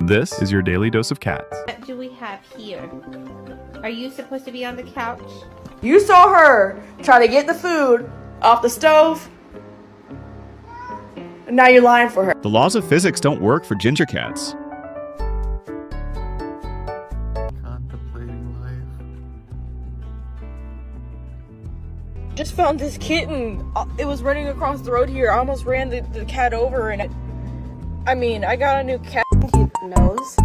This is your daily dose of cats. What do we have here? Are you supposed to be on the couch? You saw her try to get the food off the stove, and now you're lying for her. The laws of physics don't work for ginger cats. Contemplating life. Just found this kitten. It was running across the road here. I almost ran the cat over, and I got a new cat nose.